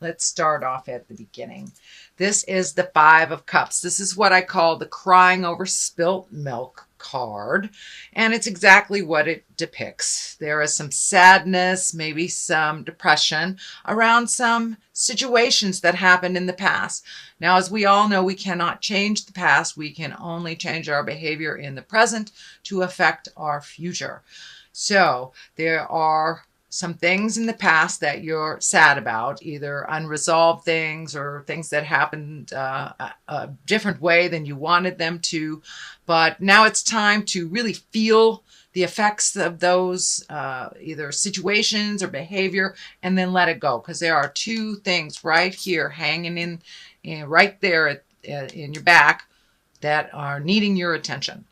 Let's start off at the beginning. This is the Five of Cups. This is what I call the crying over spilt milk card, and it's exactly what it depicts. There is some sadness, maybe some depression around some situations that happened in the past. Now, as we all know, we cannot change the past. We can only change our behavior in the present to affect our future. So there are some things in the past that you're sad about, either unresolved things or things that happened a different way than you wanted them to. But now it's time to really feel the effects of those either situations or behavior, and then let it go. Because there are two things right here hanging in right there in your back that are needing your attention.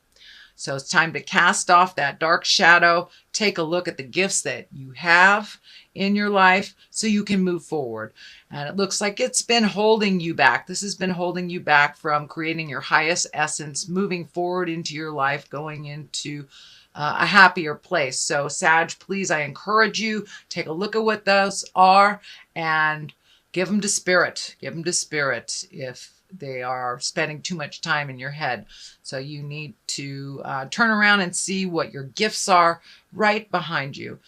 So it's time to cast off that dark shadow, take a look at the gifts that you have in your life so you can move forward. And it looks like it's been holding you back. This has been holding you back from creating your highest essence, moving forward into your life, going into a happier place. So Sag, please, I encourage you, take a look at what those are and give them to spirit. Give them to spirit if they are spending too much time in your head. So you need to turn around and see what your gifts are right behind you.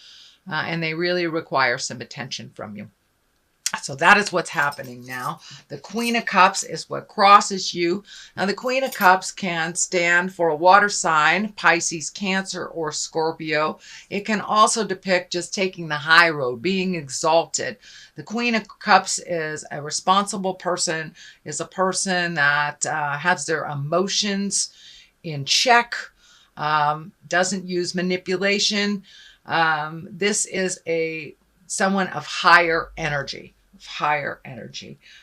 And they really require some attention from you. So that is what's happening now. The Queen of Cups is what crosses you. Now, the Queen of Cups can stand for a water sign, Pisces, Cancer, or Scorpio. It can also depict just taking the high road, being exalted. The Queen of Cups is a responsible person, is a person that has their emotions in check, doesn't use manipulation. This is someone of higher energy.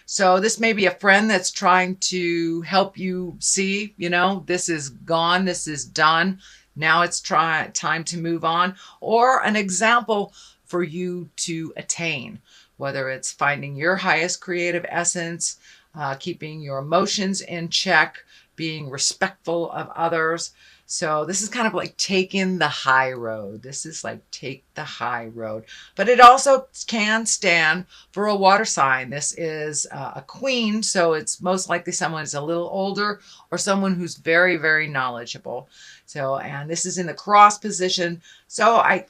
So this may be a friend that's trying to help you see, this is gone, this is done. Now it's time to move on, or an example for you to attain, whether it's finding your highest creative essence, keeping your emotions in check, being respectful of others. So this is kind of like taking the high road. This is like take the high road. But it also can stand for a water sign. This is a queen, so it's most likely someone who's a little older or someone who's very, very knowledgeable. So, and this is in the cross position. So I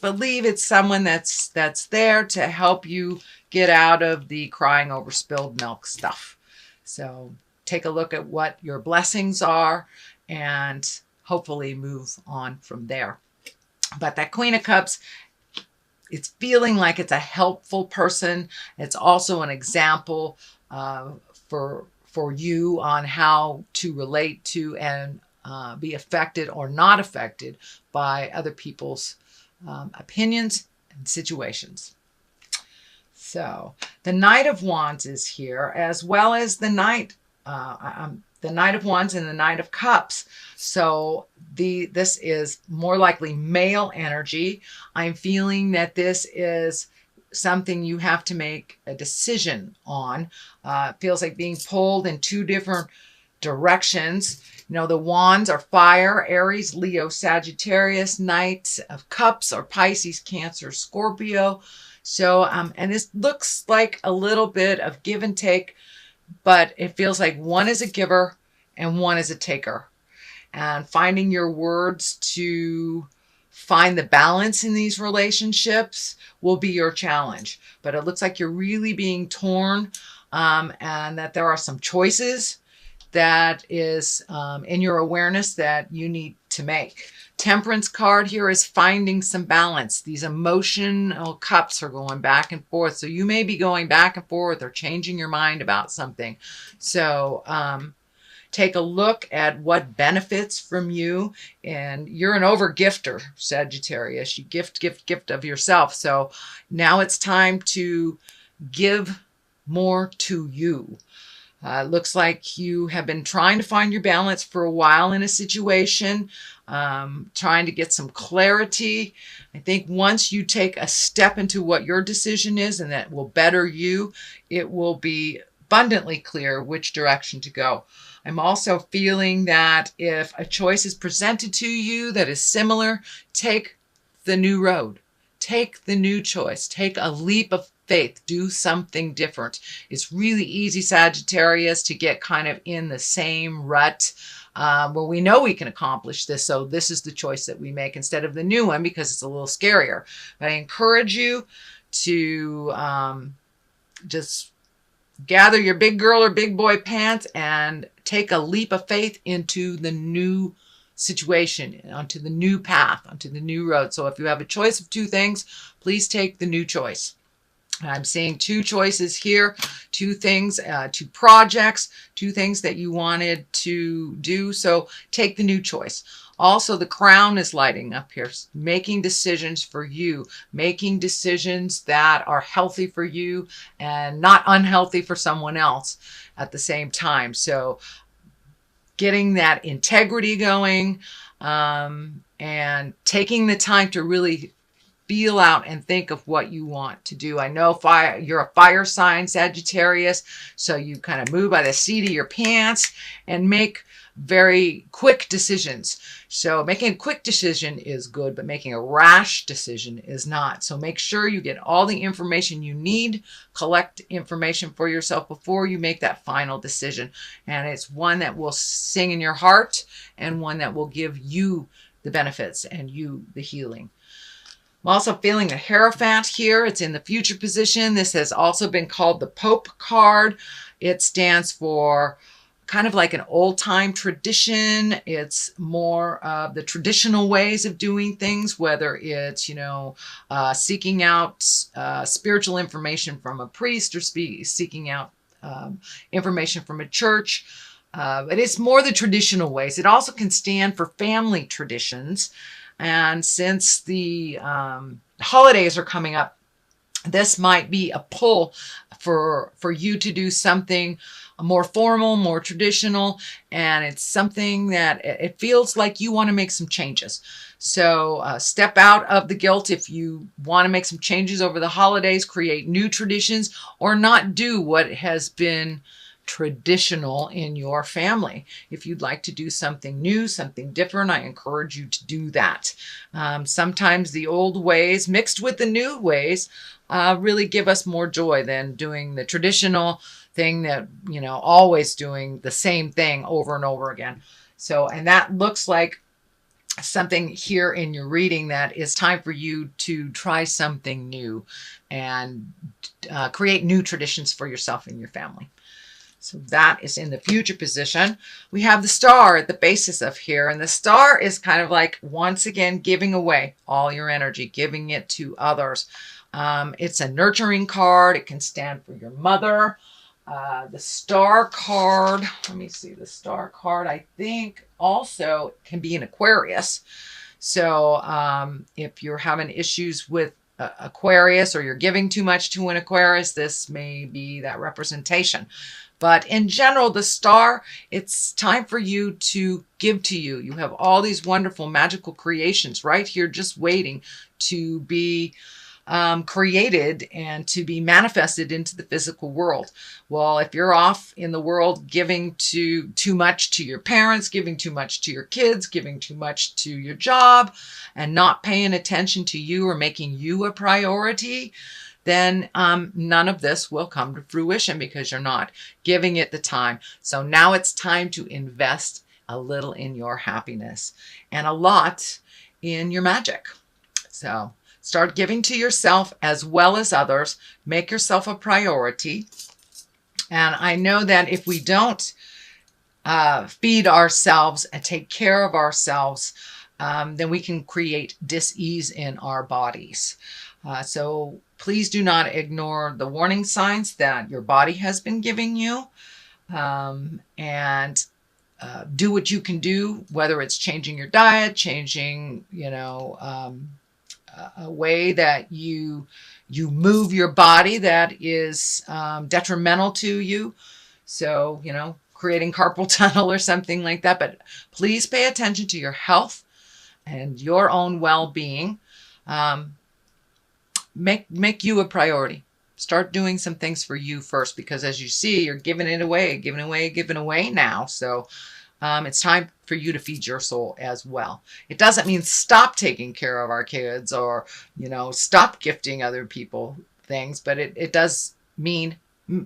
believe it's someone that's there to help you get out of the crying over spilled milk stuff. So take a look at what your blessings are and hopefully move on from there. But that Queen of Cups, it's feeling like it's a helpful person. It's also an example for you on how to relate to and be affected or not affected by other people's opinions and situations. So the Knight of Wands is here, as well as the Knight of Wands and the Knight of Cups. So this is more likely male energy. I'm feeling that this is something you have to make a decision on. It feels like being pulled in two different directions. The wands are fire, Aries, Leo, Sagittarius. Knight of Cups are Pisces, Cancer, Scorpio. So, and this looks like a little bit of give and take, but it feels like one is a giver and one is a taker. And finding your words to find the balance in these relationships will be your challenge. But it looks like you're really being torn, and that there are some choices that is in your awareness that you need to make. Temperance card here is finding some balance. These emotional cups are going back and forth. So you may be going back and forth or changing your mind about something. So take a look at what benefits from you. And you're an over-gifter, Sagittarius. You gift of yourself. So now it's time to give more to you. Looks like you have been trying to find your balance for a while in a situation, trying to get some clarity. I think once you take a step into what your decision is and that will better you, it will be abundantly clear which direction to go. I'm also feeling that if a choice is presented to you that is similar, take the new road. Take the new choice. Take a leap of faith. Do something different. It's really easy, Sagittarius, to get kind of in the same rut where we know we can accomplish this. So this is the choice that we make instead of the new one because it's a little scarier. But I encourage you to just gather your big girl or big boy pants and take a leap of faith into the new situation, onto the new path, onto the new road. So if you have a choice of two things, please take the new choice. I'm seeing two choices here, two things, two projects, two things that you wanted to do. So take the new choice. Also, the crown is lighting up here, making decisions for you, making decisions that are healthy for you and not unhealthy for someone else at the same time. So getting that integrity going and taking the time to really feel out and think of what you want to do. I know you're a fire sign, Sagittarius, so you kind of move by the seat of your pants and make very quick decisions. So making a quick decision is good, but making a rash decision is not. So make sure you get all the information you need, collect information for yourself before you make that final decision. And it's one that will sing in your heart and one that will give you the benefits and you the healing. I'm also feeling a Hierophant here. It's in the future position. This has also been called the Pope card. It stands for kind of like an old-time tradition. It's more of the traditional ways of doing things, whether it's, seeking out spiritual information from a priest or seeking out information from a church. But it's more the traditional ways. It also can stand for family traditions. And since the holidays are coming up, this might be a pull for you to do something more formal, more traditional, and it's something that it feels like you want to make some changes. So step out of the guilt if you want to make some changes over the holidays, create new traditions, or not do what has been traditional in your family. If you'd like to do something new, something different, I encourage you to do that. Sometimes the old ways mixed with the new ways really give us more joy than doing the traditional thing that, always doing the same thing over and over again. So, and that looks like something here in your reading that is time for you to try something new and create new traditions for yourself and your family. So that is in the future position. We have the star at the basis of here. And the star is kind of like, once again, giving away all your energy, giving it to others. It's a nurturing card. It can stand for your mother. The star card, let me see, the star card, I think also can be an Aquarius. So if you're having issues with Aquarius or you're giving too much to an Aquarius, this may be that representation. But in general, the star, it's time for you to give to you. You have all these wonderful magical creations right here just waiting to be created and to be manifested into the physical world. Well, if you're off in the world giving too much to your parents, giving too much to your kids, giving too much to your job, and not paying attention to you or making you a priority, then none of this will come to fruition because you're not giving it the time. So now it's time to invest a little in your happiness and a lot in your magic. So start giving to yourself as well as others. Make yourself a priority. And I know that if we don't feed ourselves and take care of ourselves, then we can create dis-ease in our bodies. So please do not ignore the warning signs that your body has been giving you, and do what you can do, whether it's changing your diet, changing, a way that you move your body that is detrimental to you. So, creating carpal tunnel or something like that. But please pay attention to your health and your own well-being. Make you a priority. Start doing some things for you first, because as you see, you're giving away now. So it's time for you to feed your soul as well. It doesn't mean stop taking care of our kids or, stop gifting other people. things, but it does mean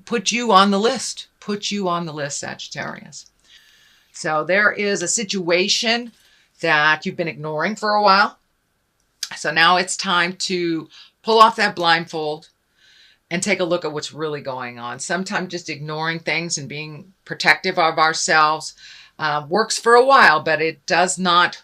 put you on the list. Put you on the list, Sagittarius. So there is a situation that you've been ignoring for a while. So now it's time to pull off that blindfold and take a look at what's really going on. Sometimes just ignoring things and being protective of ourselves works for a while, but it does not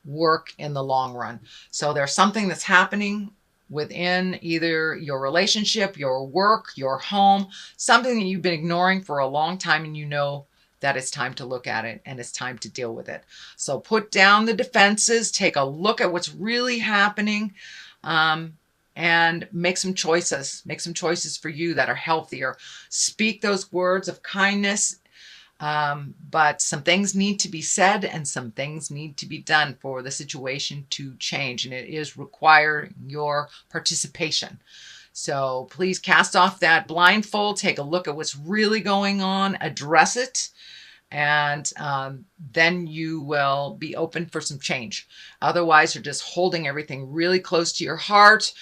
work in the long run. So there's something that's happening within either your relationship, your work, your home, something that you've been ignoring for a long time, and you know that it's time to look at it and it's time to deal with it. So put down the defenses, take a look at what's really happening, and make some choices. Make some choices for you that are healthier. Speak those words of kindness. But some things need to be said and some things need to be done for the situation to change. And it is requiring your participation. So please cast off that blindfold, take a look at what's really going on, address it, and then you will be open for some change. Otherwise, you're just holding everything really close to your heart,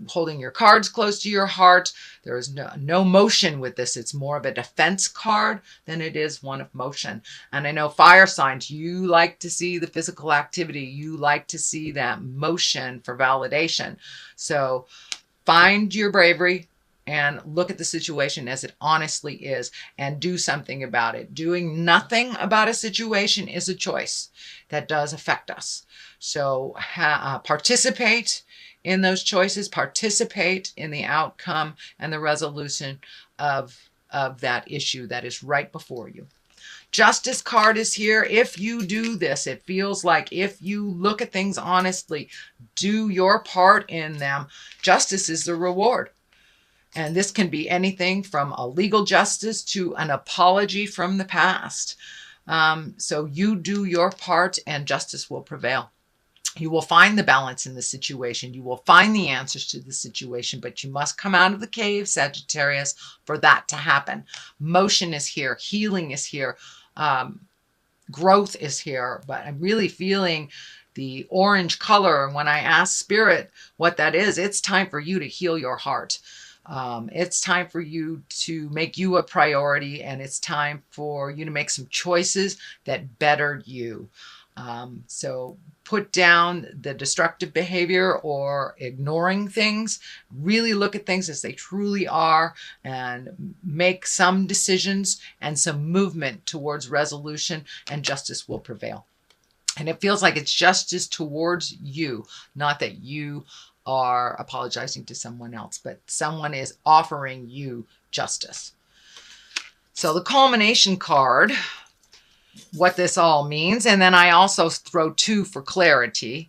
holding your cards close to your heart. There is no motion with this. It's more of a defense card than it is one of motion. And I know fire signs, you like to see the physical activity. You like to see that motion for validation. So find your bravery and look at the situation as it honestly is and do something about it. Doing nothing about a situation is a choice that does affect us. So participate in those choices, participate in the outcome and the resolution of that issue that is right before you. Justice card is here. If you do this, it feels like if you look at things honestly, do your part in them, justice is the reward. And this can be anything from a legal justice to an apology from the past. So you do your part and justice will prevail. You will find the balance in the situation. You will find the answers to the situation, but you must come out of the cave, Sagittarius, for that to happen. Motion is here. Healing is here. Growth is here. But I'm really feeling the orange color. And when I ask Spirit what that is, it's time for you to heal your heart. It's time for you to make you a priority, and it's time for you to make some choices that better you. So put down the destructive behavior or ignoring things. Really look at things as they truly are and make some decisions and some movement towards resolution, and justice will prevail. And it feels like it's justice towards you, not that you are apologizing to someone else, but someone is offering you justice. So the culmination card, what this all means, and then I also throw 2 for clarity.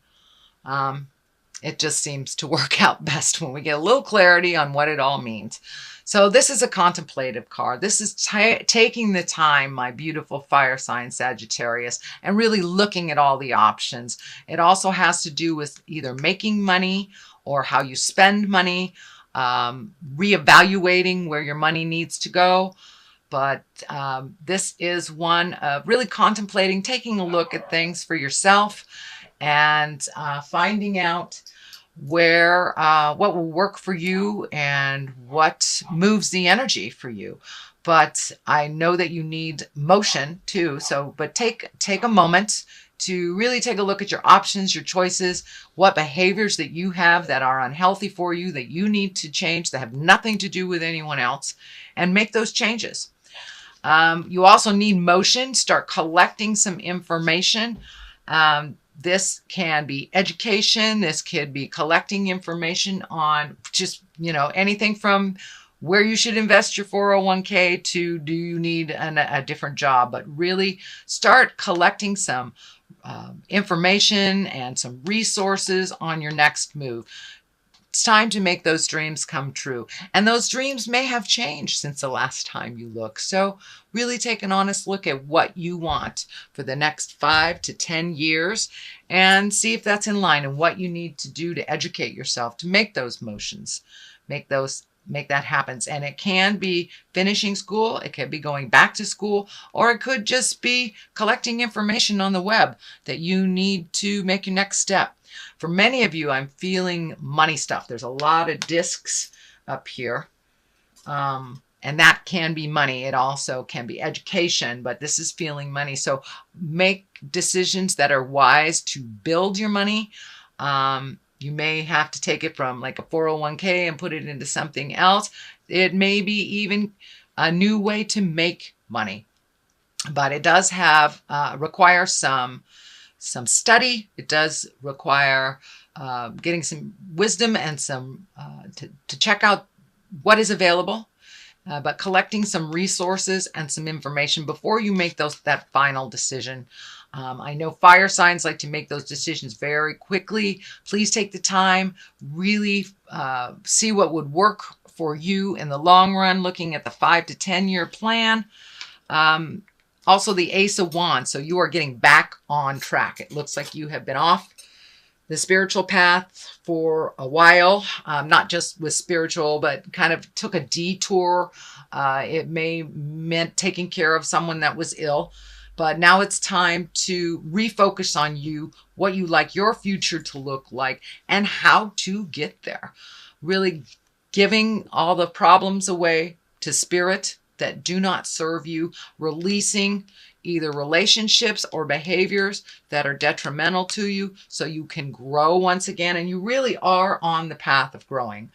It just seems to work out best when we get a little clarity on what it all means. So this is a contemplative card. This is taking the time, my beautiful fire sign Sagittarius, and really looking at all the options. It also has to do with either making money or how you spend money, reevaluating where your money needs to go. But this is one of really contemplating, taking a look at things for yourself and finding out where what will work for you and what moves the energy for you. But I know that you need motion too. So, but take a moment to really take a look at your options, your choices, what behaviors that you have that are unhealthy for you, that you need to change, that have nothing to do with anyone else, and make those changes. You also need motion. Start collecting some information. This can be education. This could be collecting information on just, anything from where you should invest your 401k to do you need a different job. But really start collecting some information and some resources on your next move. It's time to make those dreams come true. And those dreams may have changed since the last time you looked. So really take an honest look at what you want for the next 5 to 10 years and see if that's in line and what you need to do to educate yourself to make those motions, make that happen. And it can be finishing school, it could be going back to school, or it could just be collecting information on the web that you need to make your next step. For many of you, I'm feeling money stuff. There's a lot of discs up here. And that can be money. It also can be education, but this is feeling money. So make decisions that are wise to build your money. You may have to take it from like a 401k and put it into something else. It may be even a new way to make money, but it does have require some study. It does require getting some wisdom and some to check out what is available, but collecting some resources and some information before you make that final decision. I know fire signs like to make those decisions very quickly. Please take the time, really see what would work for you in the long run, looking at the 5 to 10 year plan. Also the Ace of Wands. So you are getting back on track. It looks like you have been off the spiritual path for a while, not just with spiritual, but kind of took a detour. It may meant taking care of someone that was ill, but now it's time to refocus on you, what you like your future to look like, and how to get there. Really giving all the problems away to spirit that do not serve you, releasing either relationships or behaviors that are detrimental to you so you can grow once again. And you really are on the path of growing.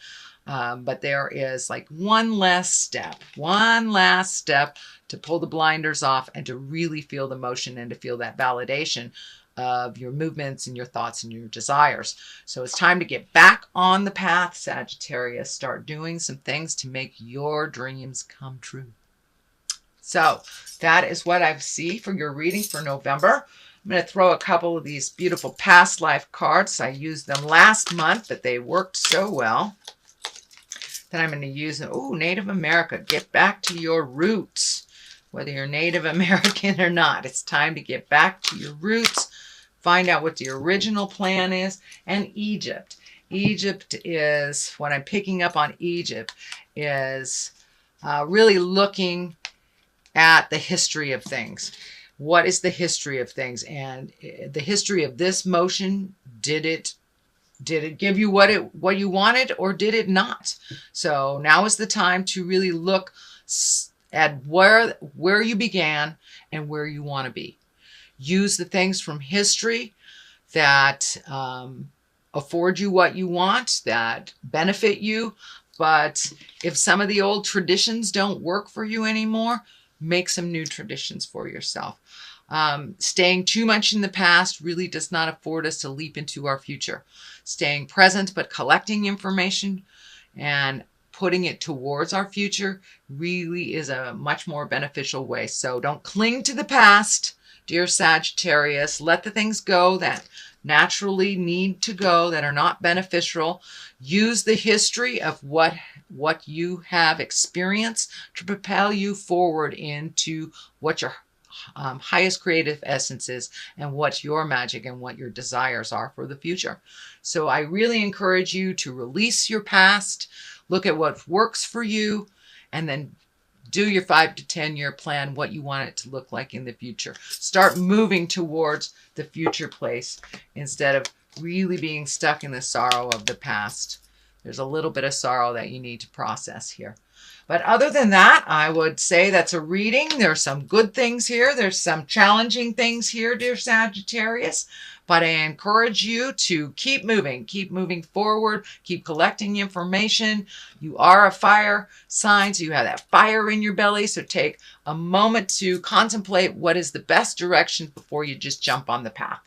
But there is like one last step to pull the blinders off and to really feel the motion and to feel that validation of your movements and your thoughts and your desires. So it's time to get back on the path, Sagittarius. Start doing some things to make your dreams come true. So that is what I see for your reading for November. I'm going to throw a couple of these beautiful past life cards. I used them last month, but they worked so well. Then I'm going to use them. Oh, Native America. Get back to your roots. Whether you're Native American or not, it's time to get back to your roots. Find out what the original plan is. And Egypt. Egypt is, what I'm picking up on Egypt is really looking at the history of things. What is the history of things? And the history of this motion, did it give you what you wanted, or did it not? So now is the time to really look at where you began and where you want to be. Use the things from history that afford you what you want, that benefit you. But if some of the old traditions don't work for you anymore, make some new traditions for yourself. Staying too much in the past really does not afford us to leap into our future. Staying present but collecting information and putting it towards our future really is a much more beneficial way. So don't cling to the past, dear Sagittarius. Let the things go that naturally need to go, that are not beneficial. Use the history of what you have experienced to propel you forward into what your highest creative essence is and what your magic and what your desires are for the future. So I really encourage you to release your past, look at what works for you, and then do your 5 to 10 year plan, what you want it to look like in the future. Start moving towards the future place instead of really being stuck in the sorrow of the past. There's a little bit of sorrow that you need to process here. But other than that, I would say that's a reading. There's some good things here. There's some challenging things here, dear Sagittarius. But I encourage you to keep moving forward, keep collecting information. You are a fire sign, so you have that fire in your belly. So take a moment to contemplate what is the best direction before you just jump on the path.